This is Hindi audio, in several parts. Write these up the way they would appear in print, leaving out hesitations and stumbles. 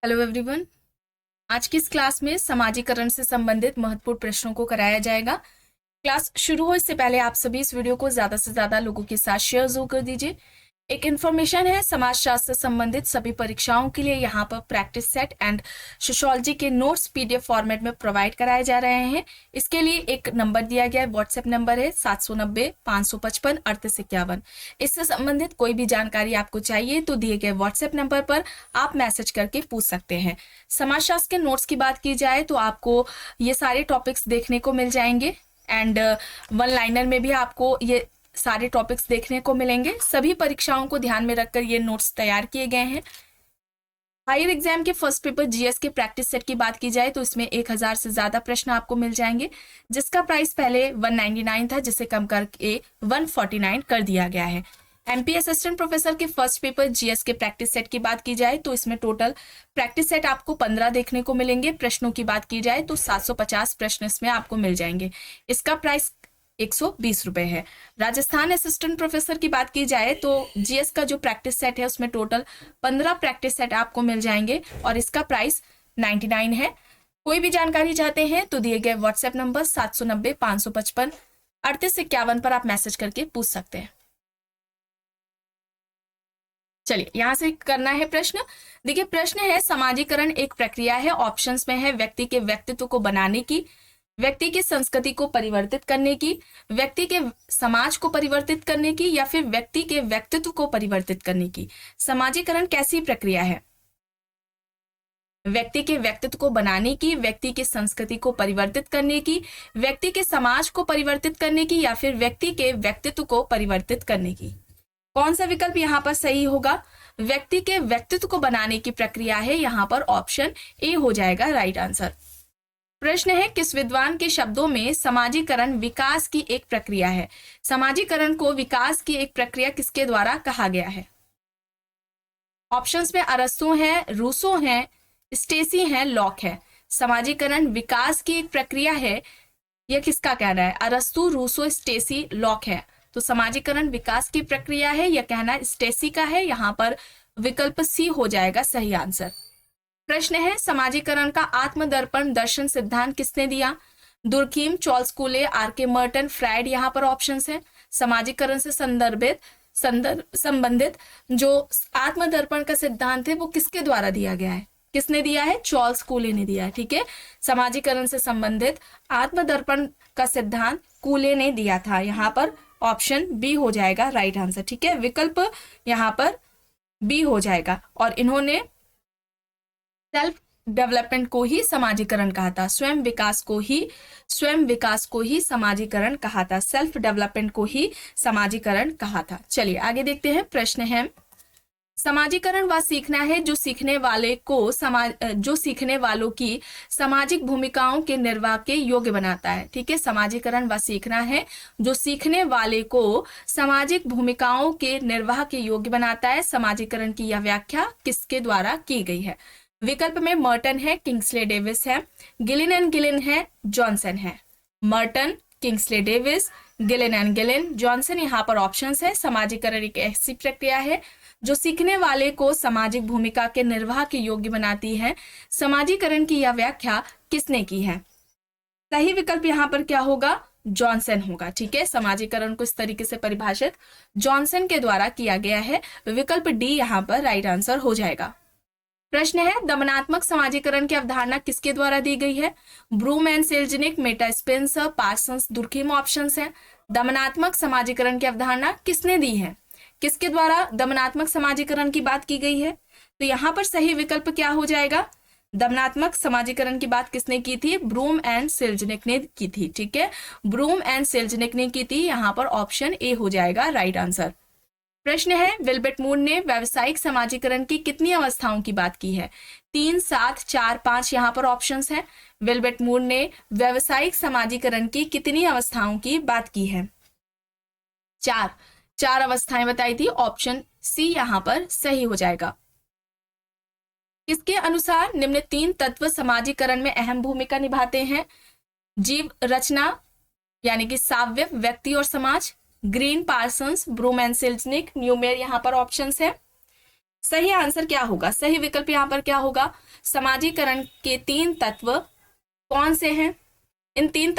Hello everyone. आज की इस क्लास में समाजीकरण से संबंधित महत्वपूर्ण प्रश्नों को कराया जाएगा। क्लास शुरू हो इससे पहले आप सभी इस वीडियो को ज़्यादा से ज़्यादा लोगों के साथ शेयर जरूर कर दीजिए। एक इन्फॉर्मेशन है, समाजशास्त्र से संबंधित सभी परीक्षाओं के लिए यहाँ पर प्रैक्टिस सेट एंड सोशियोलॉजी के नोट्स पीडीएफ फॉर्मेट में प्रोवाइड कराए जा रहे हैं। इसके लिए एक नंबर दिया गया है, व्हाट्सएप नंबर है 790-555-3851। इससे संबंधित कोई भी जानकारी आपको चाहिए तो दिए गए व्हाट्सएप नंबर पर आप मैसेज करके पूछ सकते हैं। समाजशास्त्र के नोट्स की बात की जाए तो आपको ये सारे टॉपिक्स देखने को मिल जाएंगे एंड वन लाइनर में भी आपको ये सारे टॉपिक्स देखने को मिलेंगे। सभी परीक्षाओं को ध्यान में रखकर ये नोट्स तैयार किए गए हैं। हायर एग्जाम के फर्स्ट पेपर जीएस के प्रैक्टिस सेट की बात की जाए तो इसमें 1000 से ज्यादा प्रश्न आपको मिल जाएंगे, जिसका प्राइस पहले 199 था, जिसे कम करके 149 कर दिया गया है। एमपी असिस्टेंट प्रोफेसर के फर्स्ट पेपर जीएस के प्रैक्टिस सेट की बात की जाए तो इसमें टोटल प्रैक्टिस सेट आपको 15 देखने को मिलेंगे। प्रश्नों की बात की जाए तो 750 प्रश्न इसमें आपको मिल जाएंगे। इसका प्राइस 120 रुपए है। राजस्थान असिस्टेंट प्रोफेसर की बात की जाए तो जीएस का जो प्रैक्टिस सेट है उसमें टोटल 15 प्रैक्टिस सेट आपको मिल जाएंगे और इसका प्राइस 99 है। कोई भी जानकारी चाहते हैं तो दिए गए व्हाट्सएप नंबर 790-555-3851 पर आप मैसेज करके पूछ सकते हैं। चलिए यहां से करना है प्रश्न। देखिए प्रश्न है, समाजीकरण एक प्रक्रिया है। ऑप्शंस में है व्यक्ति के व्यक्तित्व को बनाने की, व्यक्ति की संस्कृति को परिवर्तित करने की, व्यक्ति के समाज को परिवर्तित करने की, या फिर व्यक्ति के व्यक्तित्व को परिवर्तित करने की। समाजीकरण कैसी प्रक्रिया है? व्यक्ति के व्यक्तित्व को बनाने की, व्यक्ति की संस्कृति को परिवर्तित करने की, व्यक्ति के समाज को परिवर्तित करने की, या फिर व्यक्ति के व्यक्तित्व को परिवर्तित करने की। कौन सा विकल्प यहाँ पर सही होगा? व्यक्ति के व्यक्तित्व को बनाने की प्रक्रिया है, यहाँ पर ऑप्शन ए हो जाएगा राइट आंसर। प्रश्न है, किस विद्वान के शब्दों में समाजीकरण विकास की एक प्रक्रिया है? समाजीकरण को विकास की एक प्रक्रिया किसके द्वारा कहा गया है? ऑप्शंस में अरस्तु है, रूसो है, स्टेसी है, लॉक है। समाजीकरण विकास की एक प्रक्रिया है, यह किसका कहना है? अरस्तु, रूसो, स्टेसी, लॉक है। तो समाजीकरण विकास की प्रक्रिया है, यह कहना स्टेसी का है। यहाँ पर विकल्प सी हो जाएगा सही आंसर। प्रश्न है, समाजीकरण का आत्मदर्पण दर्शन सिद्धांत किसने दिया? Durkheim, Charles कूले, R K. Merton, Freud यहाँ पर ऑप्शंस हैं। समाजीकरण से संबंधित जो आत्मदर्पण का सिद्धांत है वो किसके द्वारा दिया गया है? किसने दिया है? चार्ल्स कूले ने दिया है। ठीक है, समाजीकरण से संबंधित आत्मदर्पण का सिद्धांत कूले ने दिया था। यहाँ पर ऑप्शन बी हो जाएगा राइट आंसर। ठीक है, विकल्प यहाँ पर बी हो जाएगा। और इन्होंने सेल्फ डेवलपमेंट को ही समाजीकरण कहा था, स्वयं विकास को ही समाजीकरण कहा था, सेल्फ डेवलपमेंट को ही समाजीकरण कहा था। चलिए आगे देखते हैं। प्रश्न है, समाजीकरण वह सीखना है जो सीखने वालों की सामाजिक भूमिकाओं के निर्वाह के योग्य बनाता है। ठीक है, समाजीकरण वह सीखना है जो सीखने वाले को सामाजिक भूमिकाओं के निर्वाह के योग्य बनाता है। समाजीकरण की यह व्याख्या किसके द्वारा की गई है? विकल्प में मर्टन है, किंग्सले डेविस है, गिलिन एंड गिलिन है, जॉनसन है। Merton, Kingsley Davis, Gillin and Gillin, Johnson यहाँ पर ऑप्शंस है। समाजीकरण एक ऐसी प्रक्रिया है जो सीखने वाले को सामाजिक भूमिका के निर्वाह के योग्य बनाती है। समाजीकरण की यह व्याख्या किसने की है? सही विकल्प यहाँ पर क्या होगा? जॉनसन होगा। ठीक है, समाजीकरण को इस तरीके से परिभाषित जॉनसन के द्वारा किया गया है। विकल्प डी यहाँ पर राइट आंसर हो जाएगा। प्रश्न है, दमनात्मक समाजीकरण की अवधारणा किसके द्वारा दी गई है? Broom and Selznick, Meta Spencer, Parsons, Durkheim options हैं। दमनात्मक समाजीकरण की अवधारणा किसने दी है? किसके द्वारा दमनात्मक समाजीकरण की बात की गई है? तो यहाँ पर सही विकल्प क्या हो जाएगा? दमनात्मक समाजीकरण की बात किसने की थी? ब्रूम एंड सेल्जनिक ने की थी। ठीक है, ब्रूम एंड सेल्जनिक ने की थी। यहाँ पर ऑप्शन ए हो जाएगा राइट आंसर। प्रश्न है, विल्बर्ट मूर ने व्यावसायिक समाजीकरण की कितनी अवस्थाओं की बात की है? 3, 7, 4, 5 यहाँ पर ऑप्शंस हैं। विल्बर्ट मूर ने व्यावसायिक समाजीकरण की कितनी अवस्थाओं की बात की है? 4 अवस्थाएं बताई थी। ऑप्शन सी यहाँ पर सही हो जाएगा। इसके अनुसार निम्न 3 तत्व समाजीकरण में अहम भूमिका निभाते हैं? जीव रचना यानी कि साव्य, व्यक्ति और समाज, ग्रीन, पार्सन्स, ब्रूम एंड सेल्जनिक, न्यूमेर यहाँ पर ऑप्शंस है। सही आंसर क्या होगा, सही विकल्प यहाँ पर क्या होगा, समाजीकरण के 3 तत्व कौन से हैं? इन तीन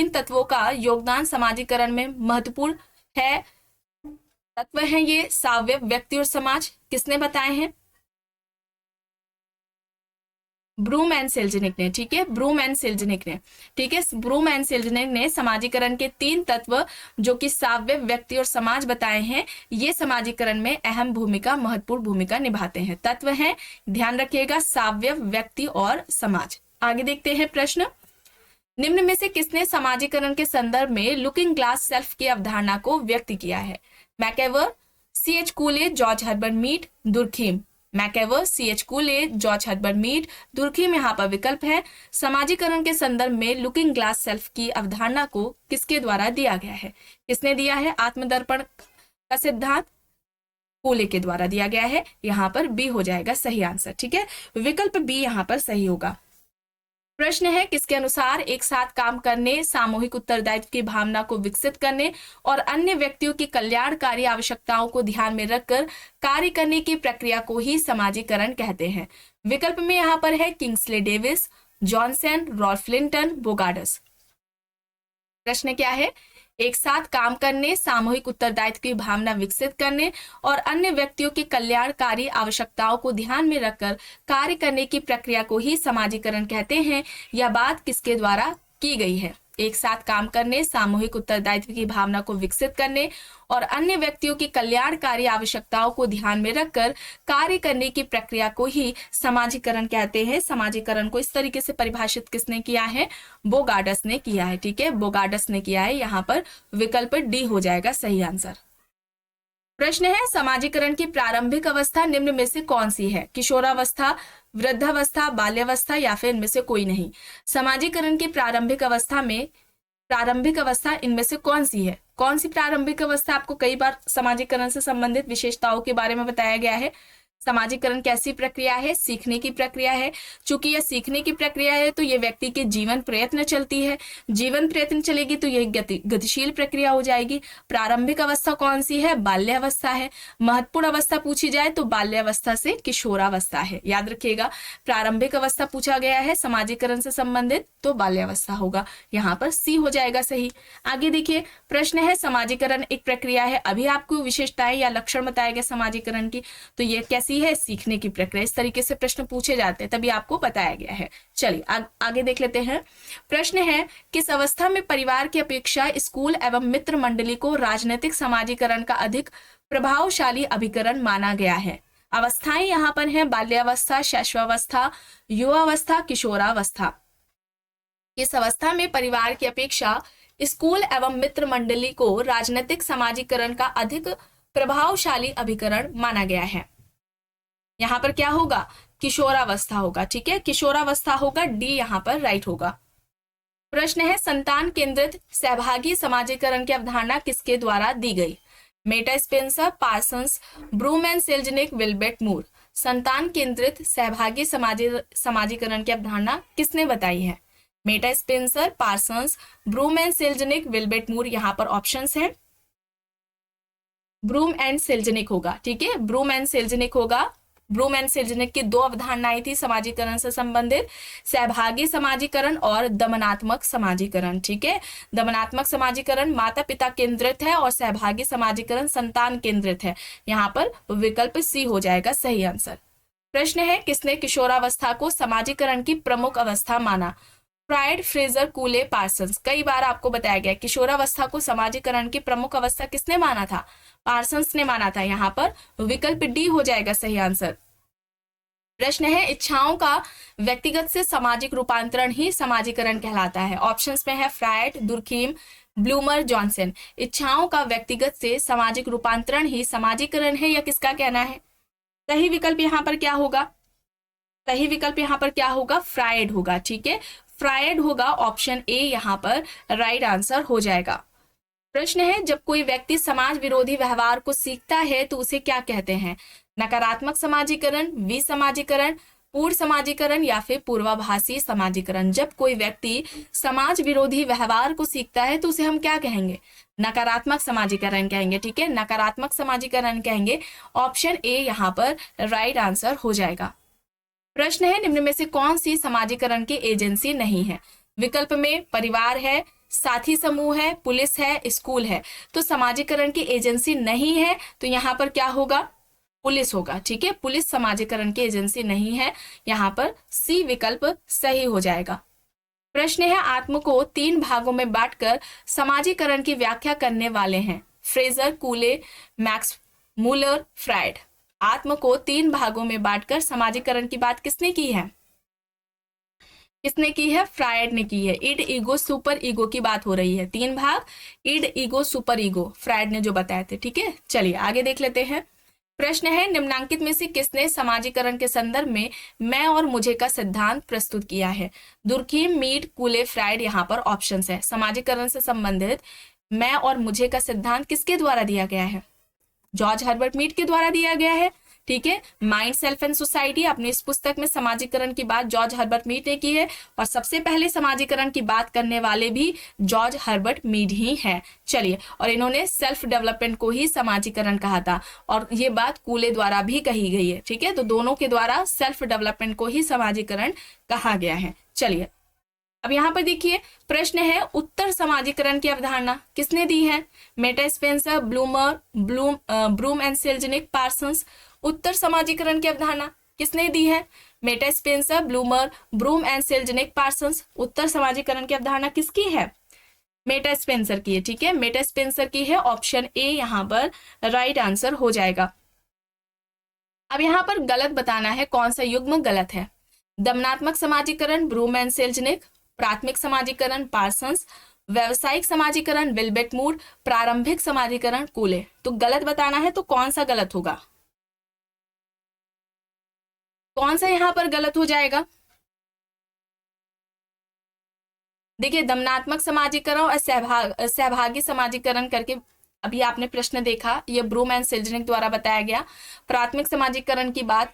तत्वों का योगदान समाजीकरण में महत्वपूर्ण है। तत्व हैं ये सावयव, व्यक्ति और समाज। किसने बताए हैं? ब्रूम एंड सेल्जनिक ने, ठीक है, ब्रूम एंड सेल्जनिक ने, ठीक है, ब्रूम एंड सेल्जनिक ने समाजीकरण के 3 तत्व जो कि सावयव, व्यक्ति और समाज बताए हैं, ये समाजीकरण में अहम भूमिका, महत्वपूर्ण भूमिका निभाते हैं। तत्व हैं, ध्यान रखिएगा, सावयव, व्यक्ति और समाज। आगे देखते हैं प्रश्न। निम्न में से किसने समाजीकरण के संदर्भ में लुकिंग ग्लास सेल्फ की अवधारणा को व्यक्त किया है? MacIver, C.H. Cooley, George Herbert Mead, Durkheim. MacIver, C.H. Cooley, George Herbert Mead, Durkheim यहाँ पर विकल्प है। समाजीकरण के संदर्भ में लुकिंग ग्लास सेल्फ की अवधारणा को किसके द्वारा दिया गया है? किसने दिया है? आत्मदर्पण का सिद्धांत कूले के द्वारा दिया गया है। यहाँ पर बी हो जाएगा सही आंसर, ठीक है, विकल्प बी यहाँ पर सही होगा। प्रश्न है, किसके अनुसार एक साथ काम करने, सामूहिक उत्तरदायित्व की भावना को विकसित करने और अन्य व्यक्तियों की कल्याणकारी आवश्यकताओं को ध्यान में रखकर कार्य करने की प्रक्रिया को ही समाजीकरण कहते हैं? विकल्प में यहाँ पर है Kingsley Davis, Johnson, Ralph Linton, Bogardus. प्रश्न क्या है? एक साथ काम करने, सामूहिक उत्तरदायित्व की भावना विकसित करने और अन्य व्यक्तियों की कल्याणकारी आवश्यकताओं को ध्यान में रखकर कार्य करने की प्रक्रिया को ही समाजीकरण कहते हैं। यह बात किसके द्वारा की गई है? एक साथ काम करने, सामूहिक उत्तरदायित्व की भावना को विकसित करने और अन्य व्यक्तियों की कल्याणकारी आवश्यकताओं को ध्यान में रखकर कार्य करने की प्रक्रिया को ही समाजीकरण कहते हैं। समाजीकरण को इस तरीके से परिभाषित किसने किया है? बोगार्डस ने किया है, ठीक है, बोगार्डस ने किया है। यहाँ पर विकल्प डी हो जाएगा सही आंसर। प्रश्न है, समाजीकरण की प्रारंभिक अवस्था निम्न में से कौन सी है? किशोरावस्था, वृद्धावस्था, बाल्यावस्था या फिर इनमें से कोई नहीं? समाजीकरण की प्रारंभिक अवस्था इनमें से कौन सी है? कौन सी प्रारंभिक अवस्था? आपको कई बार समाजीकरण से संबंधित विशेषताओं के बारे में बताया गया है। समाजीकरण कैसी प्रक्रिया है? सीखने की प्रक्रिया है। चूंकि यह सीखने की प्रक्रिया है तो यह व्यक्ति के जीवन प्रयत्न चलती है, जीवन प्रयत्न चलेगी तो यह गतिशील प्रक्रिया हो जाएगी। प्रारंभिक अवस्था कौन सी है? बाल्यावस्था है। महत्वपूर्ण अवस्था पूछी जाए तो बाल्यावस्था से किशोरावस्था है। याद रखिएगा, प्रारंभिक अवस्था पूछा गया है समाजीकरण से संबंधित तो बाल्यावस्था होगा। यहाँ पर सी हो जाएगा सही। आगे देखिए, प्रश्न है, समाजीकरण एक प्रक्रिया है। अभी आपको विशेषताएं या लक्षण बताए गए समाजीकरण की, तो ये कैसी है? सीखने की प्रक्रिया। इस तरीके से प्रश्न पूछे जाते हैं, तभी आपको बताया गया है। चलिए आगे देख लेते हैं। प्रश्न है, किस अवस्था में परिवार की अपेक्षा स्कूल एवं मित्र मंडली को राजनीतिक समाजीकरण का अधिक प्रभावशाली अभिकरण माना गया है? अवस्थाएं यहाँ पर हैं, बाल्यावस्था, शैशवावस्था, युवावस्था, किशोरावस्था। इस अवस्था में परिवार की अपेक्षा स्कूल एवं मित्र मंडली को राजनीतिक समाजीकरण का अधिक प्रभावशाली अभिकरण माना गया है। यहाँ पर क्या होगा? किशोरावस्था होगा, ठीक है, किशोरावस्था होगा, डी यहाँ पर राइट होगा। प्रश्न है, संतान केंद्रित सहभागी समाजीकरण की अवधारणा किसके द्वारा दी गई? Meta Spencer, Parsons, Broom and Selznick, Wilbert Moore. संतान केंद्रित सहभागी समाजीकरण की अवधारणा किसने बताई है? Meta Spencer, Parsons, Broom and Selznick, Wilbert Moore. यहाँ पर ऑप्शंस हैं, ब्रूम एंड सेल्जनिक होगा, ठीक है, ब्रूम एंड सेल्जनिक होगा। ब्रूम एंड सेल्जनिक की 2 अवधारणाएं थी समाजीकरण से संबंधित, सहभागी समाजीकरण और दमनात्मक समाजीकरण, ठीक है। दमनात्मक समाजीकरण माता पिता केंद्रित है और सहभागी समाजीकरण संतान केंद्रित है। यहाँ पर विकल्प सी हो जाएगा सही आंसर। प्रश्न है, किसने किशोरावस्था को समाजीकरण की प्रमुख अवस्था माना? Freud, Fraser, कूले, Parsons. कई बार आपको बताया गया किशोरावस्था को समाजीकरण की प्रमुख अवस्था किसने माना था? पार्सन्स ने माना था। यहाँ पर विकल्प डी हो जाएगा सही आंसर। प्रश्न है, इच्छाओं का व्यक्तिगत से सामाजिक रूपांतरण ही समाजीकरण कहलाता है? ऑप्शंस में है फ्रायड, दुर्खीम, ब्लूमर, जॉनसन। इच्छाओं का व्यक्तिगत से सामाजिक रूपांतरण ही समाजीकरण है, या किसका कहना है? सही विकल्प यहाँ पर क्या होगा? सही विकल्प यहाँ पर क्या होगा? फ्रायड होगा, ठीक है, फ्रायड होगा। ऑप्शन ए यहाँ पर राइट आंसर हो जाएगा। प्रश्न है, जब कोई व्यक्ति समाज विरोधी व्यवहार को सीखता है तो उसे क्या कहते हैं? नकारात्मक समाजीकरण, विसमाजीकरण, पूर्ण समाजीकरण या फिर पूर्वाभासी समाजीकरण। जब कोई व्यक्ति समाज विरोधी व्यवहार को सीखता है तो उसे हम क्या कहेंगे? नकारात्मक समाजीकरण कहेंगे। ठीक है, नकारात्मक समाजीकरण कहेंगे। ऑप्शन ए यहाँ पर राइट आंसर हो जाएगा। प्रश्न है, निम्न में से कौन सी समाजीकरण की एजेंसी नहीं है? विकल्प में परिवार है, साथी समूह है, पुलिस है, स्कूल है। तो समाजीकरण की एजेंसी नहीं है तो यहाँ पर क्या होगा? पुलिस होगा। ठीक है, पुलिस समाजीकरण की एजेंसी नहीं है। यहाँ पर सी विकल्प सही हो जाएगा। प्रश्न है, आत्म को 3 भागों में बांटकर समाजीकरण की व्याख्या करने वाले हैं? Fraser, कूले, Max Muller, fried. आत्म को 3 भागों में बांटकर समाजीकरण की बात किसने की है? किसने की है? फ्रायड ने की है। इड, ईगो, सुपर ईगो की बात हो रही है। 3 भाग, id, ego, super ego, Freud ने जो बताए थे। ठीक है, चलिए आगे देख लेते हैं। प्रश्न है, निम्नांकित में से किसने समाजीकरण के संदर्भ में मैं और मुझे का सिद्धांत प्रस्तुत किया है? दुर्खीम, मीड, कूले, फ्रायड यहाँ पर ऑप्शंस है। समाजीकरण से संबंधित मैं और मुझे का सिद्धांत किसके द्वारा दिया गया है? जॉर्ज हर्बर्ट मीड के द्वारा दिया गया है। ठीक है, माइंड, सेल्फ एंड सोसाइटी, अपनी इस पुस्तक में समाजीकरण की बात जॉर्ज हर्बर्ट मीड ने की है और सबसे पहले समाजीकरण की बात करने वाले भी जॉर्ज हर्बर्ट मीड ही हैं। चलिए, और इन्होंने सेल्फ डेवलपमेंट को ही समाजीकरण कहा था और ये बात कूले द्वारा भी कही गई है। ठीक है, तो दोनों के द्वारा सेल्फ डेवलपमेंट को ही समाजीकरण कहा गया है। चलिए, अब यहाँ पर देखिए प्रश्न है, उत्तर समाजीकरण की अवधारणा किसने दी है? Meta Spencer, Broom and Selznick, Parsons. उत्तर समाजीकरण की अवधारणा किसने दी है? Meta Spencer, Broom and Selznick, Parsons. उत्तर समाजीकरण की अवधारणा किसकी है? मेटा स्पेंसर की है। ठीक है, मेटा स्पेंसर की है। ऑप्शन ए यहाँ पर राइट आंसर हो जाएगा। अब यहाँ पर गलत बताना है, कौन सा युग्म गलत है? दमनात्मक समाजीकरण ब्रूम एंड सेल्जनिक, प्राथमिक समाजीकरण पार्सन्स, व्यवसायिक समाजीकरण विल्बेट मूड, प्रारंभिक समाजीकरण कूले। तो गलत बताना है तो कौन सा गलत होगा? कौन सा यहां पर गलत हो जाएगा? देखिए, दमनात्मक समाजीकरण और सहभागी समाजीकरण करके अभी आपने प्रश्न देखा, ये ब्रूम एंड सेल्जनिक द्वारा बताया गया। प्राथमिक समाजीकरण की बात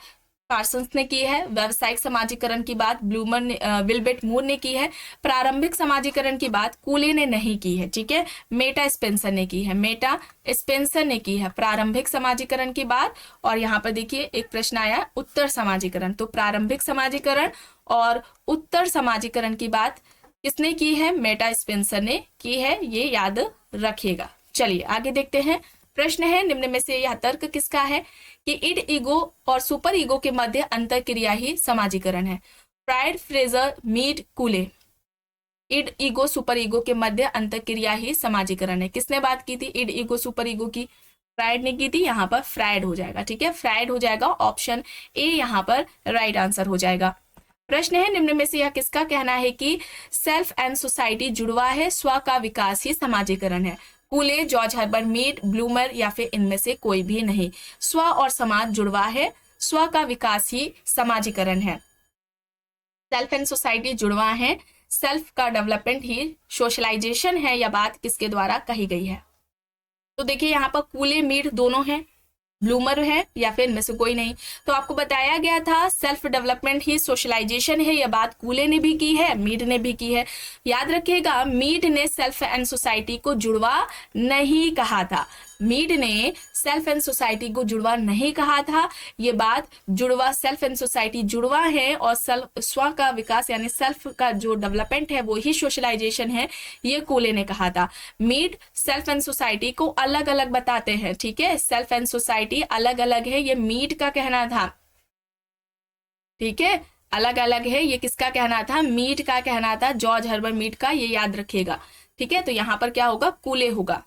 पार्सन्स ने की है। व्यावसायिक समाजीकरण की बात विल्बेट मूर ने की है। प्रारंभिक समाजीकरण की बात कूले ने नहीं की है। ठीक है, मेटा स्पेंसर ने की है। मेटा स्पेंसर ने की है प्रारंभिक समाजीकरण की बात। और यहाँ पर देखिए एक प्रश्न आया, उत्तर समाजीकरण। तो प्रारंभिक समाजीकरण और उत्तर समाजीकरण की बात किसने की है? मेटा स्पेंसर ने की है, ये याद रखिएगा। चलिए आगे देखते हैं। प्रश्न है, निम्न में से यह तर्क किसका है कि इड, ईगो और सुपर ईगो के मध्य अंतर क्रिया ही समाजीकरण है? Freud, Fraser, Mead, कूले। End, ego, super ego के मध्य अंतर क्रिया ही समाजीकरण है। किसने बात की थी इड, ईगो, सुपर ईगो की? फ्रायड ने की थी। यहाँ पर फ्रायड हो जाएगा। ठीक है, फ्रायड हो जाएगा। ऑप्शन ए यहाँ पर राइट आंसर हो जाएगा। प्रश्न है, निम्न में से यह किसका कहना है कि सेल्फ एंड सोसाइटी जुड़वा है, स्व का विकास ही समाजीकरण है? कूले, जॉर्ज हर्बर्ट मीड, ब्लूमर या फिर इनमें से कोई भी नहीं। स्व और समाज जुड़वा है, स्व का विकास ही समाजीकरण है। सेल्फ एंड सोसाइटी जुड़वा है, सेल्फ का डेवलपमेंट ही सोशलाइजेशन है। यह बात किसके द्वारा कही गई है? तो देखिए यहाँ पर कूले, मीड दोनों हैं, ब्लूमर है या फिर इनमें से कोई नहीं। तो आपको बताया गया था सेल्फ डेवलपमेंट ही सोशलाइजेशन है। यह बात कूले ने भी की है, मीड ने भी की है। याद रखिएगा, मीड ने सेल्फ एंड सोसाइटी को जुड़वा नहीं कहा था। मीड ने सेल्फ एंड सोसाइटी को जुड़वा नहीं कहा था। ये बात जुड़वा, सेल्फ एंड सोसाइटी जुड़वा है और स्व का विकास यानी सेल्फ का जो डेवलपमेंट है वो ही सोशलाइजेशन है, ये कूले ने कहा था। मीड सेल्फ एंड सोसाइटी को अलग अलग बताते हैं। ठीक है, सेल्फ एंड सोसाइटी अलग अलग है, ये मीड का कहना था। ठीक है, अलग अलग है, ये किसका कहना था? मीड का कहना था, जॉर्ज हर्बर्ट मीड का, ये याद रखिएगा। ठीक है, तो यहाँ पर क्या होगा? कूले होगा।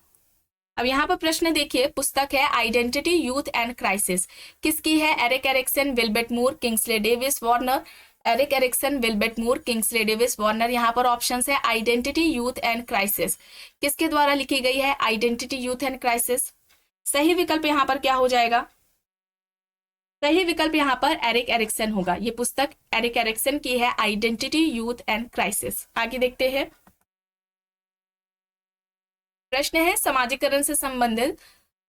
अब यहाँ पर प्रश्न देखिए, पुस्तक है आइडेंटिटी, यूथ एंड क्राइसिस। किसकी है? Erik Erikson, Wilbert Moore, Kingsley Davis, Warner. Erik Erikson, Wilbert Moore, Kingsley Davis, Warner. यहाँ पर ऑप्शन है आइडेंटिटी, यूथ एंड क्राइसिस। किसके द्वारा लिखी गई है आइडेंटिटी, यूथ एंड क्राइसिस? सही विकल्प यहाँ पर क्या हो जाएगा? सही विकल्प यहाँ पर एरिक एरिक्सन होगा। ये पुस्तक एरिक एरिक्सन की है, आइडेंटिटी, यूथ एंड क्राइसिस। आगे देखते हैं। प्रश्न है, समाजीकरण से संबंधित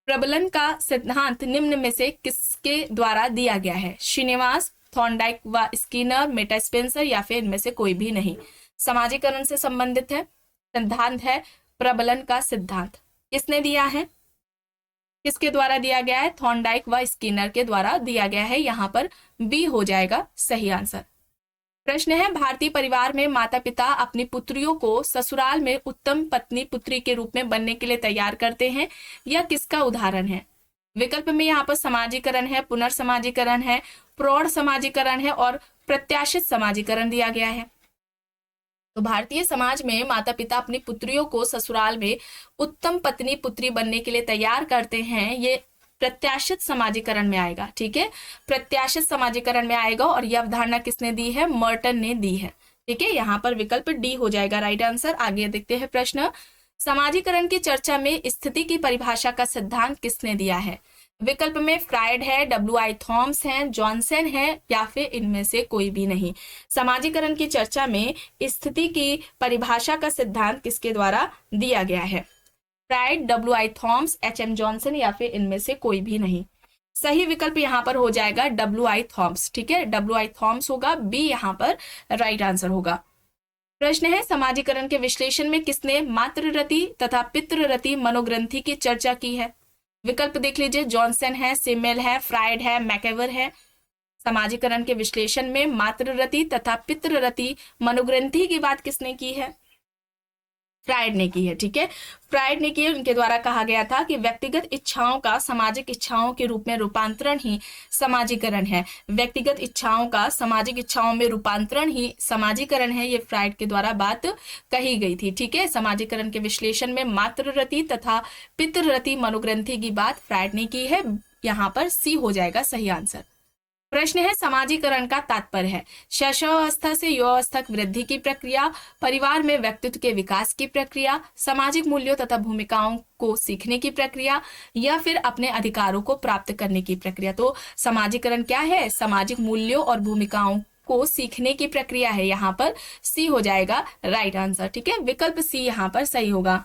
प्रबलन का सिद्धांत निम्न में से किसके द्वारा दिया गया है? श्रीनिवास, थॉर्नडाइक व स्किनर, मेटा स्पेंसर या फिर इनमें से कोई भी नहीं। समाजीकरण से संबंधित है, सिद्धांत है प्रबलन का सिद्धांत। किसने दिया है, किसके द्वारा दिया गया है, थॉर्नडाइक व स्किनर के द्वारा दिया गया है। यहाँ पर बी हो जाएगा सही आंसर। प्रश्न है, भारतीय परिवार में माता पिता अपनी पुत्रियों को ससुराल में उत्तम पत्नी पुत्री के रूप में बनने के लिए तैयार करते हैं, यह किसका उदाहरण है। विकल्प में यहाँ पर समाजीकरण है, पुनर्समाजीकरण है, प्रौढ़ समाजीकरण है और प्रत्याशित समाजीकरण दिया गया है। तो भारतीय समाज में माता पिता अपनी पुत्रियों को ससुराल में उत्तम पत्नी पुत्री बनने के लिए तैयार करते हैं, ये प्रत्याशित समाजीकरण में आएगा। ठीक है, प्रत्याशित समाजीकरण में आएगा और यह अवधारणा किसने दी है, मर्टन ने दी है। ठीक है, यहाँ पर विकल्प डी हो जाएगा राइट आंसर। आगे देखते हैं प्रश्न, समाजीकरण की चर्चा में स्थिति की परिभाषा का सिद्धांत किसने दिया है। विकल्प में फ्रायड है, W.I. थॉम्स है, जॉनसन है या फिर इनमें से कोई भी नहीं। समाजीकरण की चर्चा में स्थिति की परिभाषा का सिद्धांत किसके द्वारा दिया गया है, Freud, W.I. Thoms, H.M. Johnson या फिर इनमें से कोई भी नहीं। सही विकल्प यहाँ पर हो जाएगा W.I. थॉम्स। ठीक है, W.I. थॉम्स होगा, बी यहाँ पर राइट आंसर होगा। प्रश्न है, समाजीकरण के विश्लेषण में किसने मातृरति तथा पितृरति मनोग्रंथि की चर्चा की है। विकल्प देख लीजिए, जॉनसन है, सिमेल है, फ्रायड है, मैकेवर है। समाजीकरण के विश्लेषण में मातृरति तथा पितृरति मनोग्रंथि की बात किसने की है, फ्रायड ने की है। ठीक है, फ्रायड ने की है। उनके द्वारा कहा गया था कि व्यक्तिगत इच्छाओं का सामाजिक इच्छाओं के रूप में रूपांतरण ही समाजीकरण है। व्यक्तिगत इच्छाओं का सामाजिक इच्छाओं में रूपांतरण ही समाजीकरण है, ये फ्रायड के द्वारा बात कही गई थी। ठीक है, समाजीकरण के विश्लेषण में मातृरति तथा पितृरति मनोग्रंथि की बात फ्रायड ने की है। यहाँ पर सी हो जाएगा सही आंसर। प्रश्न है, समाजीकरण का तात्पर्य है शैशवावस्था से युवावस्था की वृद्धि की प्रक्रिया, परिवार में व्यक्तित्व के विकास की प्रक्रिया, सामाजिक मूल्यों तथा भूमिकाओं को सीखने की प्रक्रिया या फिर अपने अधिकारों को प्राप्त करने की प्रक्रिया। तो समाजीकरण क्या है, सामाजिक मूल्यों और भूमिकाओं को सीखने की प्रक्रिया है। यहाँ पर सी हो जाएगा राइट आंसर। ठीक है, विकल्प सी यहाँ पर सही होगा।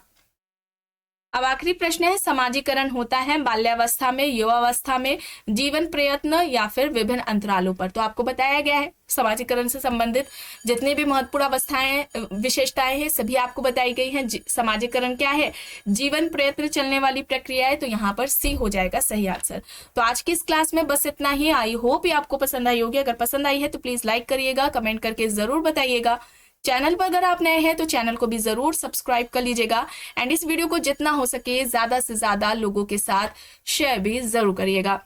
अब आखिरी प्रश्न है, समाजीकरण होता है बाल्यावस्था में, युवावस्था में, जीवन प्रयत्न या फिर विभिन्न अंतरालों पर। तो आपको बताया गया है समाजीकरण से संबंधित जितने भी महत्वपूर्ण अवस्थाएं विशेषताएं हैं सभी आपको बताई गई हैं। समाजीकरण क्या है, जीवन प्रयत्न चलने वाली प्रक्रिया है। तो यहाँ पर सी हो जाएगा सही आंसर। तो आज की इस क्लास में बस इतना ही। आई होप ये आपको पसंद आई होगी। अगर पसंद आई है तो प्लीज लाइक करिएगा, कमेंट करके जरूर बताइएगा। चैनल पर अगर आप नए हैं तो चैनल को भी जरूर सब्सक्राइब कर लीजिएगा एंड इस वीडियो को जितना हो सके ज्यादा से ज्यादा लोगों के साथ शेयर भी जरूर करिएगा।